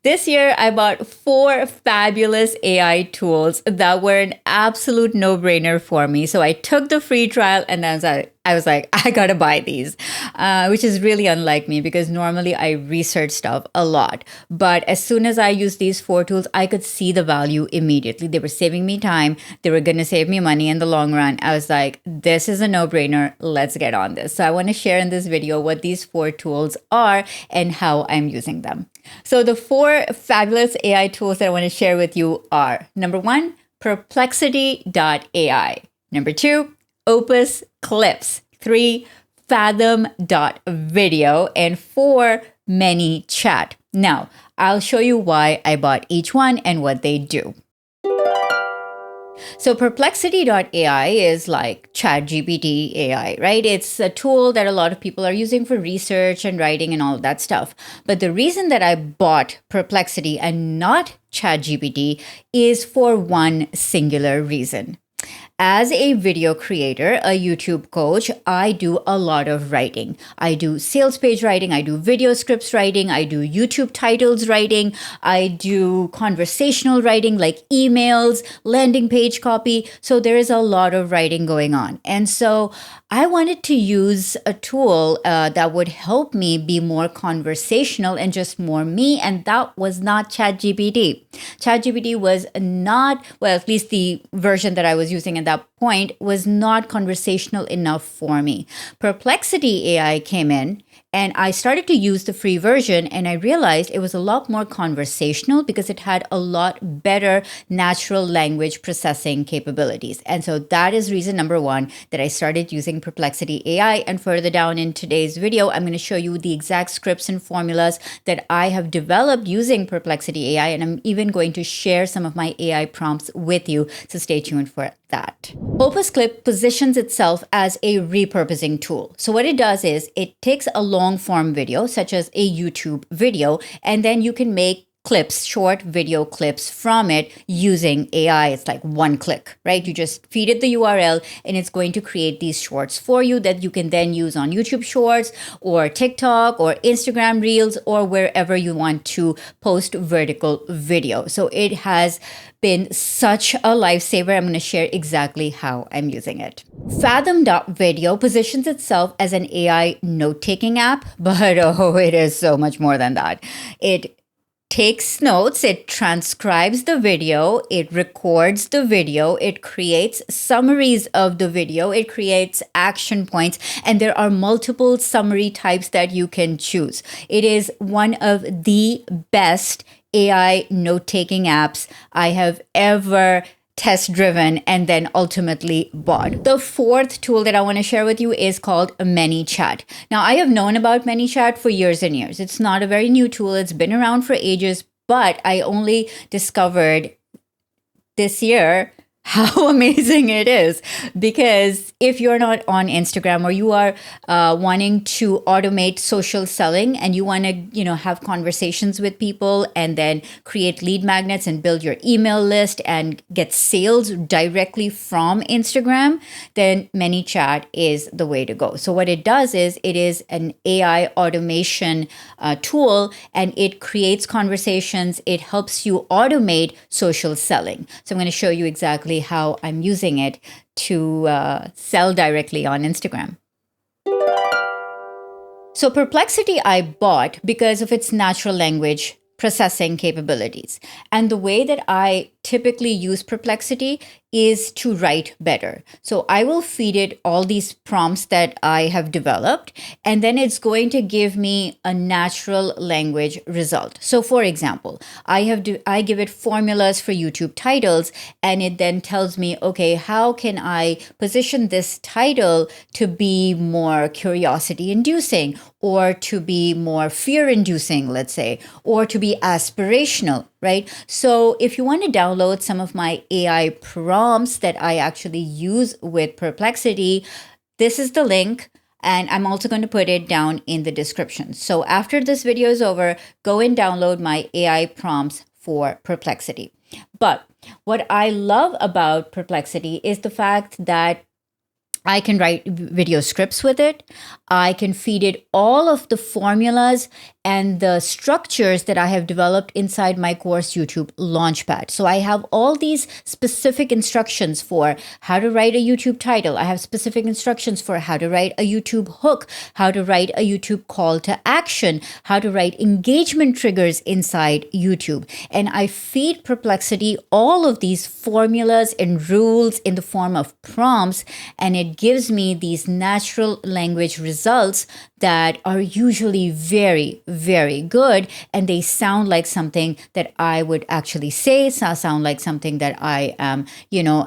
This year, I bought 4 fabulous AI tools that were an absolute no-brainer for me. So I took the free trial and then I was like, I gotta buy these, which is really unlike me because normally I research stuff a lot. But as soon as I used these 4 tools, I could see the value immediately. They were saving me time. They were gonna save me money in the long run. I was like, this is a no-brainer. Let's get on this. So I want to share in this video what these 4 tools are and how I'm using them. So the 4 fabulous AI tools that I want to share with you are: number 1, Perplexity.ai. Number 2, OpusClips. 3, Fathom.video. And 4, ManyChat. Now, I'll show you why I bought each one and what they do. So Perplexity.ai is like ChatGPT AI, right? It's a tool that a lot of people are using for research and writing and all of that stuff. But the reason that I bought Perplexity and not ChatGPT is for one singular reason. As a video creator, a YouTube coach, I do a lot of writing. I do sales page writing, I do video scripts writing, I do YouTube titles writing, I do conversational writing like emails, landing page copy. So there is a lot of writing going on. And so I wanted to use a tool that would help me be more conversational and just more me. And that was not ChatGPT. ChatGPT was not, well, at least the version that I was using at that point was not conversational enough for me. Perplexity AI came in and I started to use the free version and I realized it was a lot more conversational because it had a lot better natural language processing capabilities. And so that is reason number 1 that I started using Perplexity AI. And further down in today's video, I'm going to show you the exact scripts and formulas that I have developed using Perplexity AI. And I'm even going to share some of my AI prompts with you. So stay tuned for that. OpusClip positions itself as a repurposing tool. So what it does is it takes a long form video, such as a YouTube video, and then you can make clips, short video clips from it using AI. It's like one click, right? You just feed it the URL and it's going to create these shorts for you that you can then use on YouTube Shorts or TikTok or Instagram Reels or wherever you want to post vertical video. So it has been such a lifesaver. I'm going to share exactly how I'm using it. Fathom.video positions itself as an AI note-taking app, but oh, it is so much more than that. It takes notes, it transcribes the video, it records the video, it creates summaries of the video, it creates action points, and there are multiple summary types that you can choose. It is one of the best AI note-taking apps I have ever test-driven and then ultimately bought. The 4th tool that I want to share with you is called ManyChat. Now, I have known about ManyChat for years and years. It's not a very new tool. It's been around for ages, but I only discovered this year how amazing it is. Because if you're not on Instagram or you are wanting to automate social selling and you want to, have conversations with people and then create lead magnets and build your email list and get sales directly from Instagram, then ManyChat is the way to go. So what it does is it is an AI automation tool and it creates conversations. It helps you automate social selling. So I'm going to show you exactly how I'm using it to sell directly on Instagram. So Perplexity I bought because of its natural language processing capabilities. And the way that I typically use Perplexity is to write better. So I will feed it all these prompts that I have developed, and then it's going to give me a natural language result. So for example, I give it formulas for YouTube titles, and it then tells me, okay, how can I position this title to be more curiosity inducing, or to be more fear inducing, let's say, or to be aspirational, right? So if you want to download some of my AI prompts that I actually use with Perplexity, this is the link. And I'm also going to put it down in the description. So after this video is over, go and download my AI prompts for Perplexity. But what I love about Perplexity is the fact that I can write video scripts with it. I can feed it all of the formulas and the structures that I have developed inside my course YouTube Launchpad. So I have all these specific instructions for how to write a YouTube title. I have specific instructions for how to write a YouTube hook, how to write a YouTube call to action, how to write engagement triggers inside YouTube. And I feed Perplexity all of these formulas and rules in the form of prompts, and it gives me these natural language results that are usually very, very good. And they sound like something that I would actually say, sound like something that I am,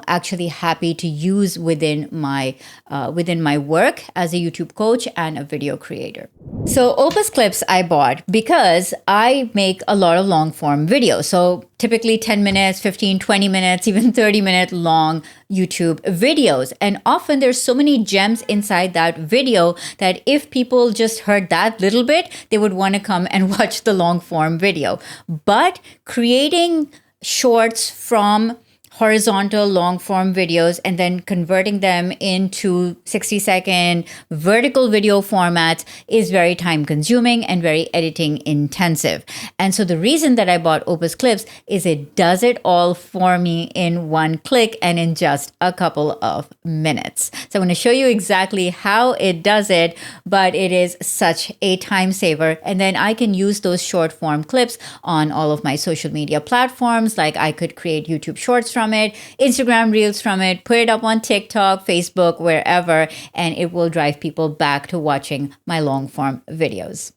actually happy to use within my work as a YouTube coach and a video creator. So OpusClips I bought because I make a lot of long form videos. So typically 10 minutes, 15, 20 minutes, even 30-minute long YouTube videos. And often there's so many gems inside that video that if people just heard that little bit, they would want to come and watch the long form video. But creating shorts from horizontal long form videos and then converting them into 60-second vertical video formats is very time consuming and very editing intensive. And so the reason that I bought OpusClips is it does it all for me in one click and in just a couple of minutes. So I'm going to show you exactly how it does it, but it is such a time saver. And then I can use those short form clips on all of my social media platforms. Like I could create YouTube shorts from it, Instagram reels from it, put it up on TikTok, Facebook, wherever, and it will drive people back to watching my long form videos.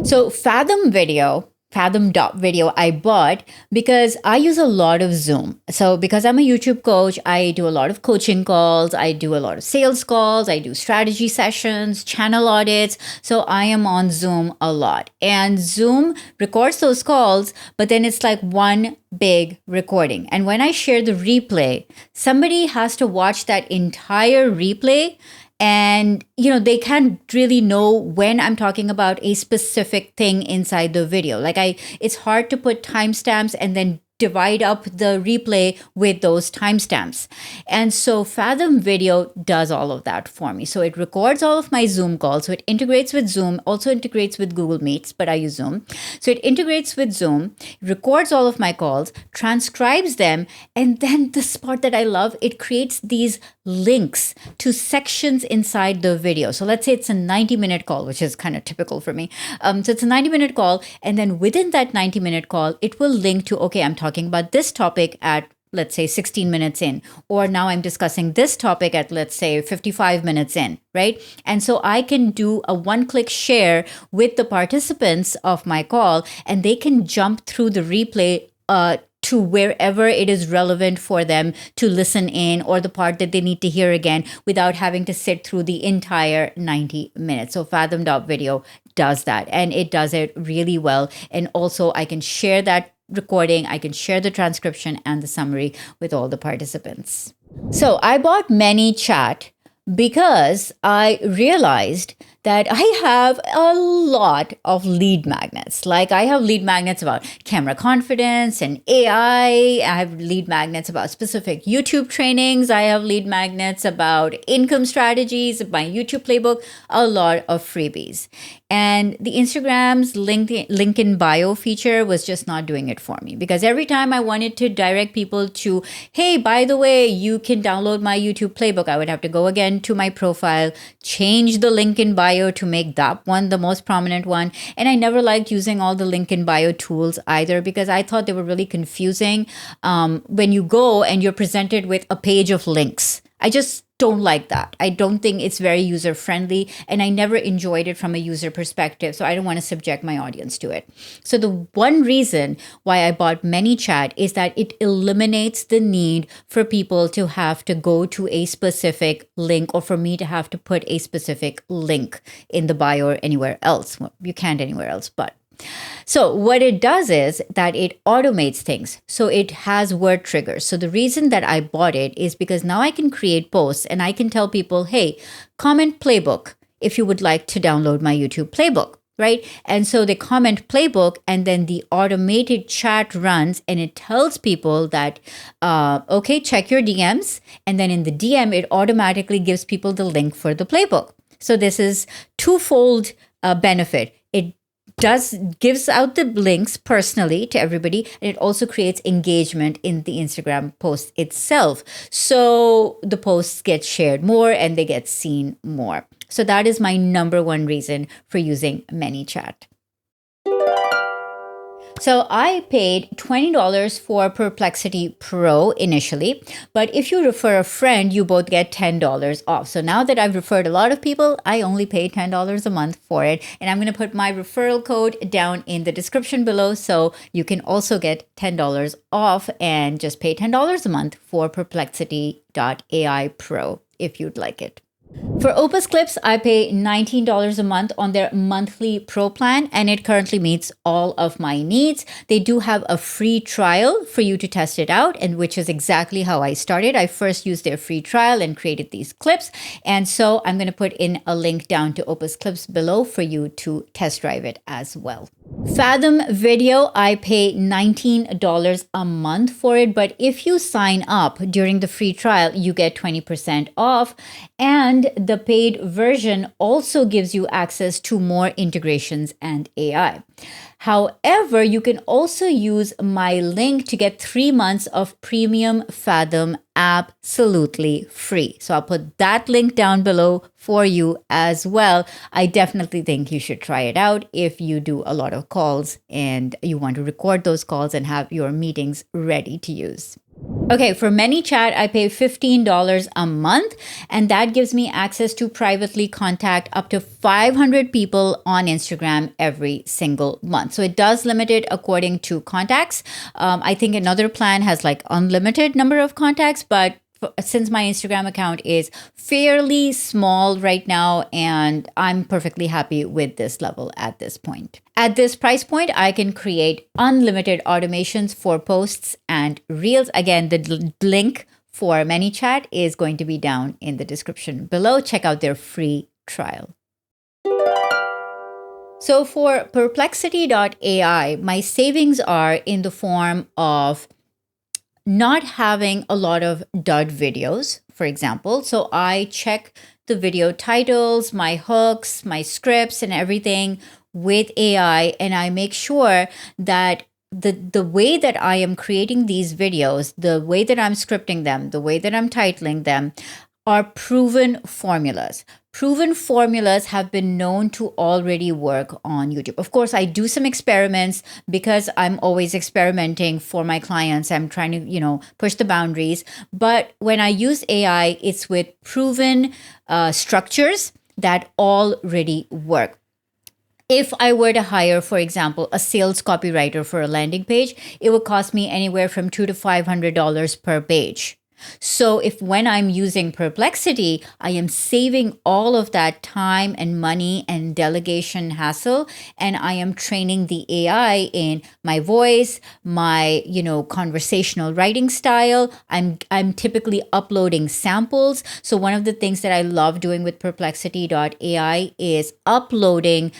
So Fathom.video I bought because I use a lot of Zoom. So because I'm a YouTube coach, I do a lot of coaching calls, I do a lot of sales calls, I do strategy sessions, channel audits. So I am on Zoom a lot. And Zoom records those calls, but then it's like one big recording. And when I share the replay, somebody has to watch that entire replay. And, they can't really know when I'm talking about a specific thing inside the video. It's hard to put timestamps and then divide up the replay with those timestamps. And so Fathom Video does all of that for me. So it records all of my Zoom calls. So it integrates with Zoom, also integrates with Google Meets, but I use Zoom. So it integrates with Zoom, records all of my calls, transcribes them, and then the part that I love, it creates these links to sections inside the video. So let's say it's a 90-minute call, which is kind of typical for me. So it's a 90-minute call. And then within that 90-minute call, it will link to, okay, I'm talking about this topic at, let's say, 16 minutes in, or now I'm discussing this topic at, let's say, 55 minutes in, right? And so I can do a one-click share with the participants of my call, and they can jump through the replay to wherever it is relevant for them to listen in, or the part that they need to hear again without having to sit through the entire 90 minutes. So Fathom.video does that, and it does it really well. And also I can share that recording, I can share the transcription and the summary with all the participants. So I bought ManyChat because I realized that I have a lot of lead magnets. Like I have lead magnets about camera confidence and AI. I have lead magnets about specific YouTube trainings. I have lead magnets about income strategies, my YouTube playbook, a lot of freebies. And the Instagram's link in bio feature was just not doing it for me, because every time I wanted to direct people to, hey, by the way, you can download my YouTube playbook, I would have to go again to my profile, change the link in bio to make that one the most prominent one. And I never liked using all the link in bio tools either, because I thought they were really confusing when you go and you're presented with a page of links. I just don't like that. I don't think it's very user friendly, and I never enjoyed it from a user perspective. So I don't want to subject my audience to it. So the one reason why I bought ManyChat is that it eliminates the need for people to have to go to a specific link, or for me to have to put a specific link in the bio or anywhere else. Well, you can't anywhere else, but. So what it does is that it automates things. So it has word triggers. So the reason that I bought it is because now I can create posts and I can tell people, hey, comment playbook if you would like to download my YouTube playbook. right? And so they comment playbook, and then the automated chat runs, and it tells people that, okay, check your DMs. And then in the DM, it automatically gives people the link for the playbook. So this is twofold benefit. It gives out the links personally to everybody, and it also creates engagement in the Instagram post itself. So the posts get shared more and they get seen more. So that is my number one reason for using ManyChat. So I paid $20 for Perplexity Pro initially, but if you refer a friend, you both get $10 off. So now that I've referred a lot of people, I only pay $10 a month for it. And I'm going to put my referral code down in the description below, so you can also get $10 off and just pay $10 a month for Perplexity.ai Pro if you'd like it. For OpusClips, I pay $19 a month on their monthly pro plan, and it currently meets all of my needs. They do have a free trial for you to test it out, and which is exactly how I started. I first used their free trial and created these clips. And so I'm going to put in a link down to OpusClips below for you to test drive it as well. Fathom.video, I pay $19 a month for it, but if you sign up during the free trial, you get 20% off, and the paid version also gives you access to more integrations and AI. However, you can also use my link to get 3 months of premium Fathom absolutely free. So I'll put that link down below for you as well. I definitely think you should try it out if you do a lot of calls and you want to record those calls and have your meetings ready to use. Okay, for ManyChat, I pay $15 a month, and that gives me access to privately contact up to 500 people on Instagram every single month. So it does limit it according to contacts. I think another plan has like unlimited number of contacts, but since my Instagram account is fairly small right now, and I'm perfectly happy with this level at this point. At this price point, I can create unlimited automations for posts and reels. Again, the link for ManyChat is going to be down in the description below. Check out their free trial. So for Perplexity.ai, my savings are in the form of not having a lot of dud videos, for example. So I check the video titles, my hooks, my scripts, and everything with AI, and I make sure that the way that I am creating these videos, the way that I'm scripting them, the way that I'm titling them, are proven formulas. Proven formulas have been known to already work on YouTube. Of course, I do some experiments because I'm always experimenting for my clients. I'm trying to, push the boundaries. But when I use AI, it's with proven structures that already work. If I were to hire, for example, a sales copywriter for a landing page, it would cost me anywhere from $200 to $500 per page. So if when I'm using Perplexity, I am saving all of that time and money and delegation hassle, and I am training the AI in my voice, my, conversational writing style. I'm typically uploading samples. So one of the things that I love doing with Perplexity.ai is uploading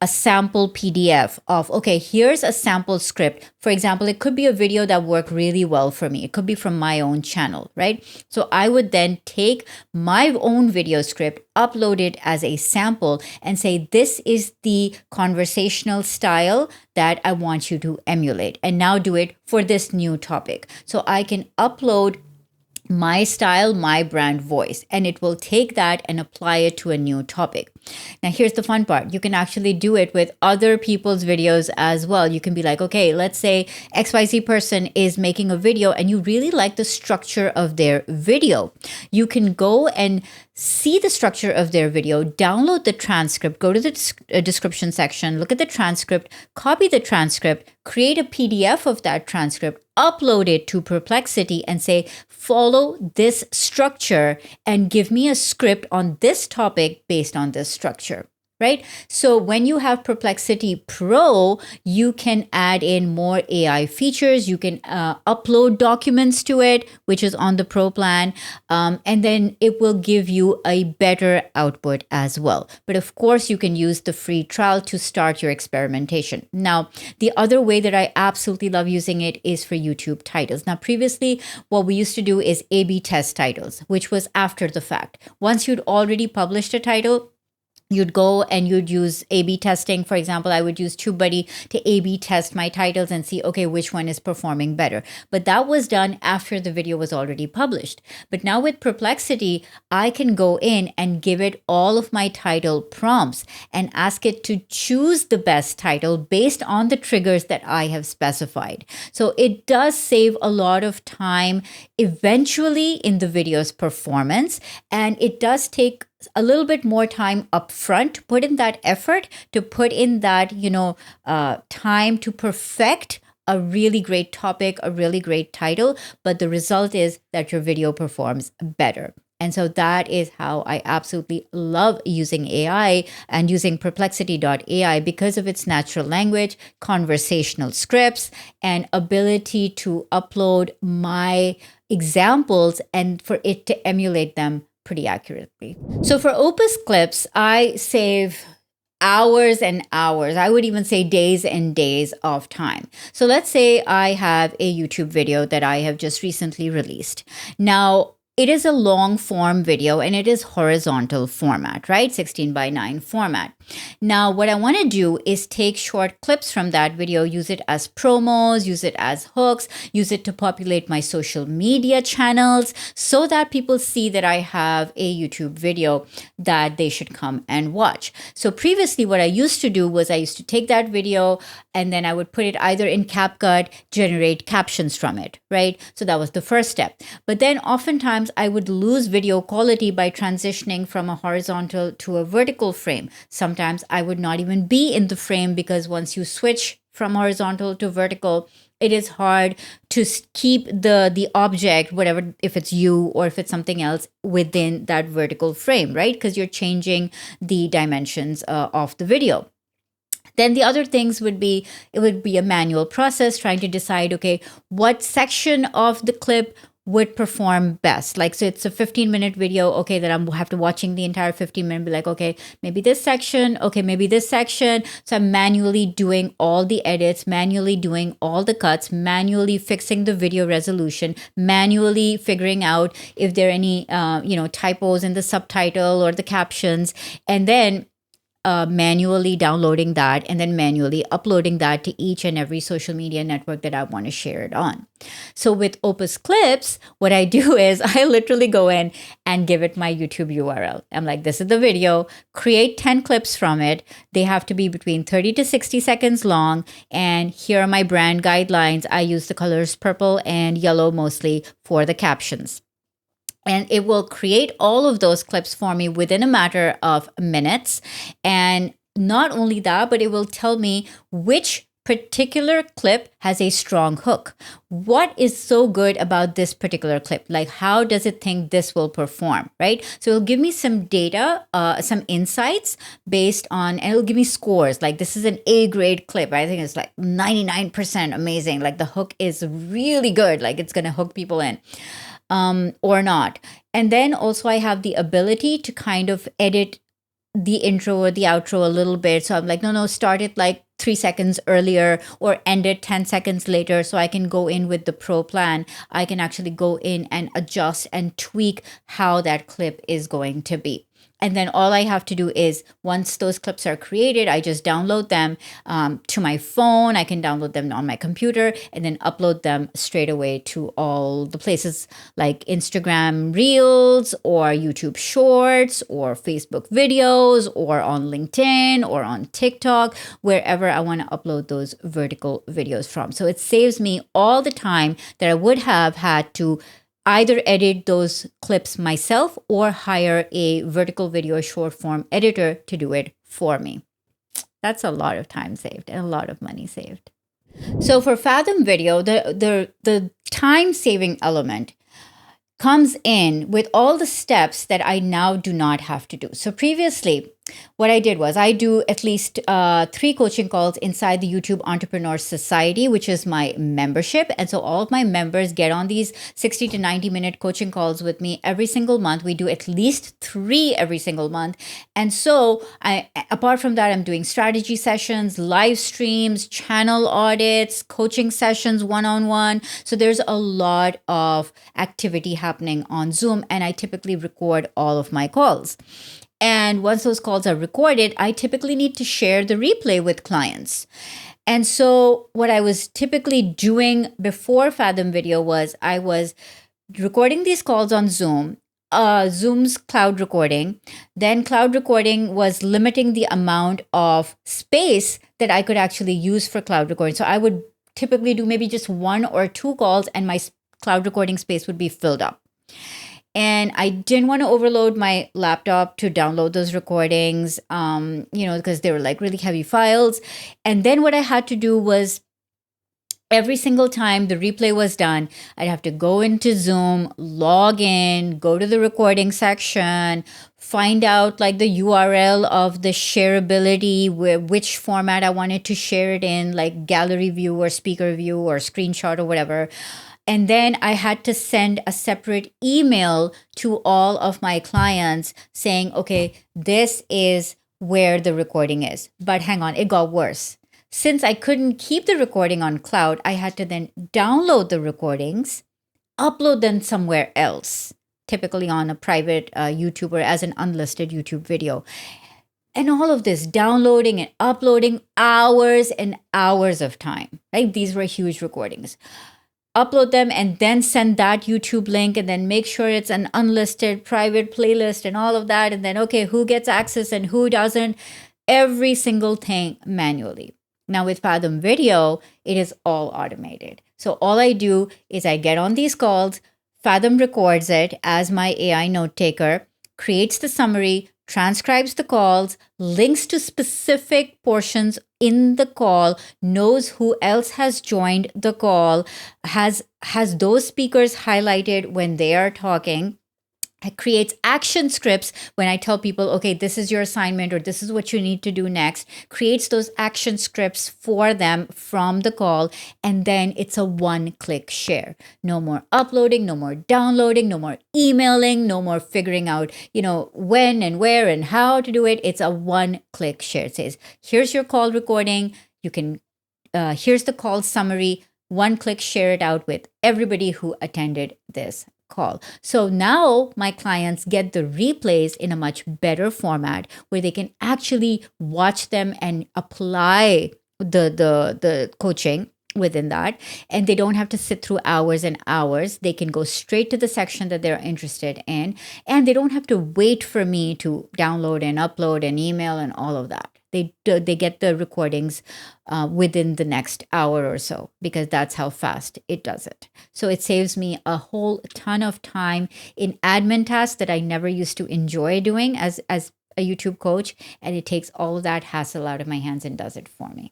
a sample PDF of, okay, here's a sample script. For example, it could be a video that worked really well for me. It could be from my own channel, right? So I would then take my own video script, upload it as a sample, and say, this is the conversational style that I want you to emulate. And now do it for this new topic. So I can upload my style, my brand voice, and it will take that and apply it to a new topic. Now, here's the fun part. You can actually do it with other people's videos as well. You can be like, okay, let's say XYZ person is making a video and you really like the structure of their video. You can go and see the structure of their video, download the transcript, go to the description section, look at the transcript, copy the transcript, create a PDF of that transcript, upload it to Perplexity and say, follow this structure and give me a script on this topic based on this structure. right? So when you have Perplexity Pro, you can add in more AI features. You can upload documents to it, which is on the Pro plan, and then it will give you a better output as well. But of course, you can use the free trial to start your experimentation. Now, the other way that I absolutely love using it is for YouTube titles. Now, previously, what we used to do is A/B test titles, which was after the fact. Once you'd already published a title, you'd go and you'd use A/B testing. For example, I would use TubeBuddy to A/B test my titles and see, okay, which one is performing better. But that was done after the video was already published. But now with Perplexity, I can go in and give it all of my title prompts and ask it to choose the best title based on the triggers that I have specified. So it does save a lot of time eventually in the video's performance, and it does take a little bit more time up front to put in that effort, to put in that, time to perfect a really great topic, a really great title. But the result is that your video performs better. And so that is how I absolutely love using AI and using Perplexity.ai because of its natural language, conversational scripts, and ability to upload my examples and for it to emulate them pretty accurately. So for OpusClips, I save hours and hours. I would even say days and days of time. So let's say I have a YouTube video that I have just recently released. Now, it is a long form video and it is horizontal format, right? 16:9 format. Now, what I want to do is take short clips from that video, use it as promos, use it as hooks, use it to populate my social media channels so that people see that I have a YouTube video that they should come and watch. So previously, what I used to do was I used to take that video and then I would put it either in CapCut, generate captions from it, right? So that was the first step. But then oftentimes I would lose video quality by transitioning from a horizontal to a vertical frame. Sometimes I would not even be in the frame because once you switch from horizontal to vertical, it is hard to keep the object, whatever, if it's you or if it's something else, within that vertical frame, right? Because you're changing the dimensions of the video. Then the other things would be, it would be a manual process trying to decide, okay, what section of the clip would perform best. Like, so it's a 15-minute video. Okay, that I'm have to watching the entire 15-minute, be like, okay, maybe this section. Okay, maybe this section. So I'm manually doing all the edits, manually doing all the cuts, manually fixing the video resolution, manually figuring out if there are any, typos in the subtitle or the captions, and then manually downloading that and then manually uploading that to each and every social media network that I want to share it on. So with OpusClips, what I do is I literally go in and give it my YouTube URL. I'm like, this is the video, create 10 clips from it. They have to be between 30 to 60 seconds long. And here are my brand guidelines. I use the colors purple and yellow mostly for the captions. And it will create all of those clips for me within a matter of minutes. And not only that, but it will tell me which particular clip has a strong hook. What is so good about this particular clip? Like, how does it think this will perform, right? So it'll give me some data, some insights based on, and it'll give me scores. Like, this is an A grade clip. I think it's like 99% amazing. Like, the hook is really good. Like, it's going to hook people in. Or not. And then also I have the ability to kind of edit the intro or the outro a little bit. So I'm like, no, start it like 3 seconds earlier or end it 10 seconds later. So I can go in with the pro plan. I can actually go in and adjust and tweak how that clip is going to be. And then all I have to do is, once those clips are created, I just download them to my phone. I can download them on my computer and then upload them straight away to all the places like Instagram Reels or YouTube Shorts or Facebook videos or on LinkedIn or on TikTok, wherever I want to upload those vertical videos from. So it saves me all the time that I would have had to either edit those clips myself or hire a vertical video short form editor to do it for me. That's a lot of time saved and a lot of money saved. So for Fathom.video, the time saving element comes in with all the steps that I now do not have to do. So previously, what I did was I do at least 3 coaching calls inside the YouTube Entrepreneur Society, which is my membership. And so all of my members get on these 60 to 90-minute coaching calls with me every single month. We do at least 3 every single month. And so apart from that, I'm doing strategy sessions, live streams, channel audits, coaching sessions, one-on-one. So there's a lot of activity happening on Zoom, and I typically record all of my calls. And once those calls are recorded, I typically need to share the replay with clients. And so what I was typically doing before Fathom Video was I was recording these calls on Zoom, Zoom's cloud recording. Then cloud recording was limiting the amount of space that I could actually use for cloud recording. So I would typically do maybe just 1 or 2 calls, and my cloud recording space would be filled up. And I didn't want to overload my laptop to download those recordings, because they were like really heavy files. And then what I had to do was every single time the replay was done, I'd have to go into Zoom, log in, go to the recording section, find out like the URL of the shareability, which format I wanted to share it in, like gallery view or speaker view or screenshot or whatever. And then I had to send a separate email to all of my clients saying, okay, this is where the recording is. But hang on, it got worse. Since I couldn't keep the recording on cloud, I had to then download the recordings, upload them somewhere else, typically on a private YouTube or as an unlisted YouTube video. And all of this downloading and uploading, hours and hours of time, right? These were huge recordings. Upload them and then send that YouTube link and then make sure it's an unlisted private playlist and all of that. And then, okay, who gets access and who doesn't? Every single thing manually. Now with Fathom Video, it is all automated. So all I do is I get on these calls, Fathom records it as my AI note taker, creates the summary, transcribes the calls, links to specific portions in the call, knows who else has joined the call, has those speakers highlighted when they are talking. It creates action scripts when I tell people, okay, this is your assignment or this is what you need to do next, creates those action scripts for them from the call. And then it's a one-click share. No more uploading, no more downloading, no more emailing, no more figuring out, when and where and how to do it. It's a one-click share. It says, here's your call recording. You can, here's the call summary, one-click share it out with everybody who attended this call. So now my clients get the replays in a much better format where they can actually watch them and apply the coaching within that. And they don't have to sit through hours and hours. They can go straight to the section that they're interested in. And they don't have to wait for me to download and upload and email and all of that. They get the recordings within the next hour or so, because that's how fast it does it. So it saves me a whole ton of time in admin tasks that I never used to enjoy doing as a YouTube coach. And it takes all of that hassle out of my hands and does it for me.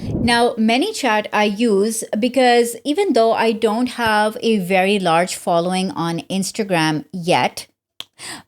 Now, ManyChat I use because even though I don't have a very large following on Instagram yet,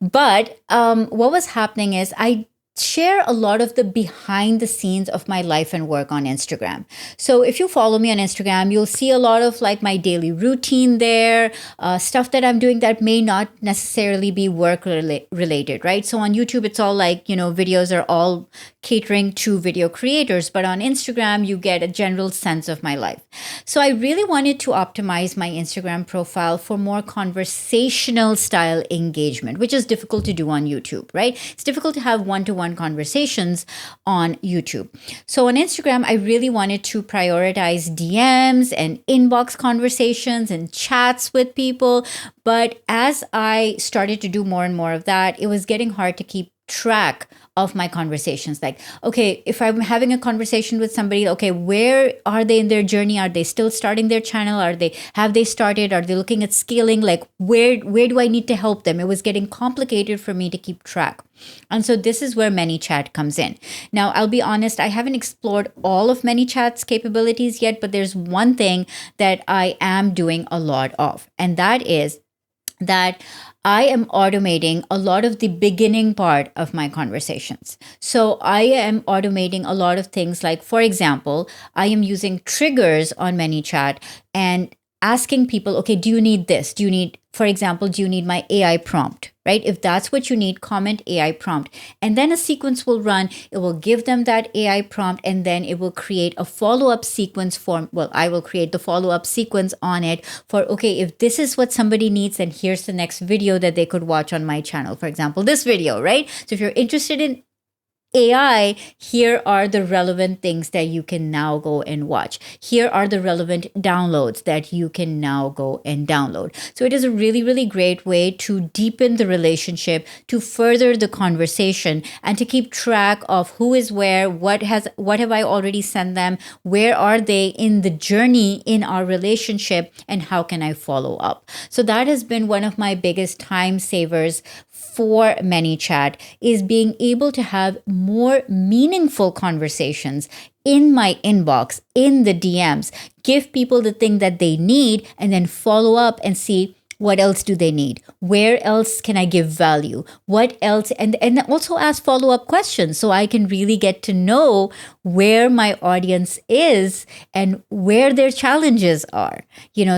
but what was happening is I share a lot of the behind the scenes of my life and work on Instagram. So if you follow me on Instagram, you'll see a lot of like my daily routine there, stuff that I'm doing that may not necessarily be work related, right? So on YouTube, it's all like, videos are all catering to video creators, but on Instagram, you get a general sense of my life. So I really wanted to optimize my Instagram profile for more conversational style engagement, which is difficult to do on YouTube, right? It's difficult to have one-to-one conversations on YouTube. So on Instagram, I really wanted to prioritize DMs and inbox conversations and chats with people. But as I started to do more and more of that, it was getting hard to keep track of my conversations. Like, okay, if I'm having a conversation with somebody, okay, where are they in their journey? Are they still starting their channel? Have they started? Are they looking at scaling? Like, where do I need to help them? It was getting complicated for me to keep track. And so this is where ManyChat comes in. Now, I'll be honest, I haven't explored all of ManyChat's capabilities yet, but there's one thing that I am doing a lot of, and that is that I am automating a lot of the beginning part of my conversations. So I am automating a lot of things like, for example, I am using triggers on ManyChat and asking people, okay, do you need this? Do you need, for example, do you need my AI prompt, right? If that's what you need, comment AI prompt. And then a sequence will run. It will give them that AI prompt, and then it will create a follow-up sequence for, well, I will create the follow-up sequence on it for, okay, if this is what somebody needs, then here's the next video that they could watch on my channel. For example, this video, right? So if you're interested in AI, here are the relevant things that you can now go and watch. Here are the relevant downloads that you can now go and download. So it is a really, really great way to deepen the relationship, to further the conversation, and to keep track of who is where, what have I already sent them, where are they in the journey in our relationship, and how can I follow up. So that has been one of my biggest time savers for ManyChat, is being able to have more meaningful conversations in my inbox, in the DMs, give people the thing that they need, and then follow up and see what else do they need? Where else can I give value? What else? And also ask follow-up questions so I can really get to know where my audience is and where their challenges are.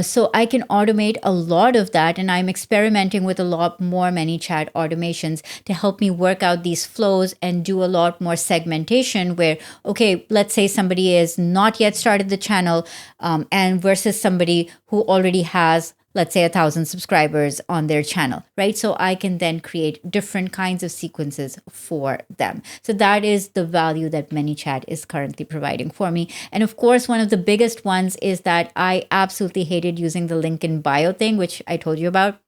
So I can automate a lot of that. And I'm experimenting with a lot more ManyChat automations to help me work out these flows and do a lot more segmentation where, okay, let's say somebody is not yet started the channel and versus somebody who already has, let's say, 1,000 subscribers on their channel, right? So I can then create different kinds of sequences for them. So that is the value that ManyChat is currently providing for me. And of course, one of the biggest ones is that I absolutely hated using the link in bio thing, which I told you about.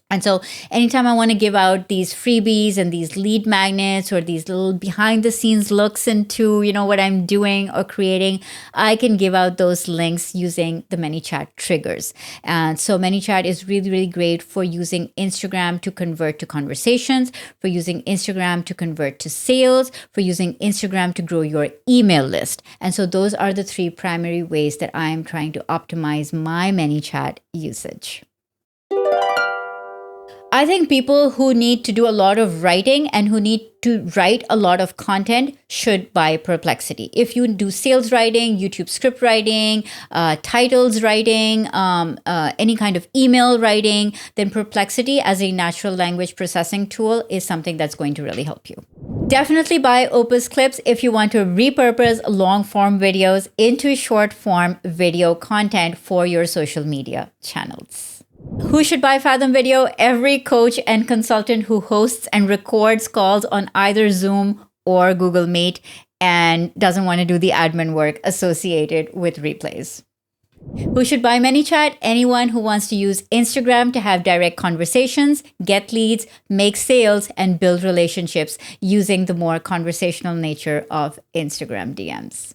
And so anytime I want to give out these freebies and these lead magnets or these little behind the scenes looks into, what I'm doing or creating, I can give out those links using the ManyChat triggers. And so ManyChat is really, really great for using Instagram to convert to conversations, for using Instagram to convert to sales, for using Instagram to grow your email list. And so those are the three primary ways that I'm trying to optimize my ManyChat usage. I think people who need to do a lot of writing and who need to write a lot of content should buy Perplexity. If you do sales writing, YouTube script writing, titles writing, any kind of email writing, then Perplexity as a natural language processing tool is something that's going to really help you. Definitely buy OpusClips if you want to repurpose long form videos into short form video content for your social media channels. Who should buy Fathom.video? Every coach and consultant who hosts and records calls on either Zoom or Google Meet and doesn't want to do the admin work associated with replays. Who should buy ManyChat? Anyone who wants to use Instagram to have direct conversations, get leads, make sales, and build relationships using the more conversational nature of Instagram DMs.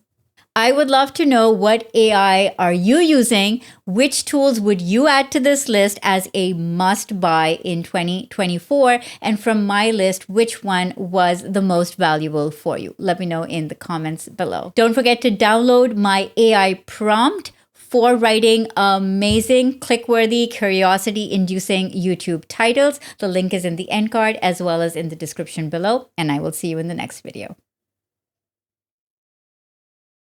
I would love to know, what AI are you using? Which tools would you add to this list as a must buy in 2024? And from my list, which one was the most valuable for you? Let me know in the comments below. Don't forget to download my AI prompt for writing amazing, click-worthy, curiosity-inducing YouTube titles. The link is in the end card as well as in the description below, and I will see you in the next video.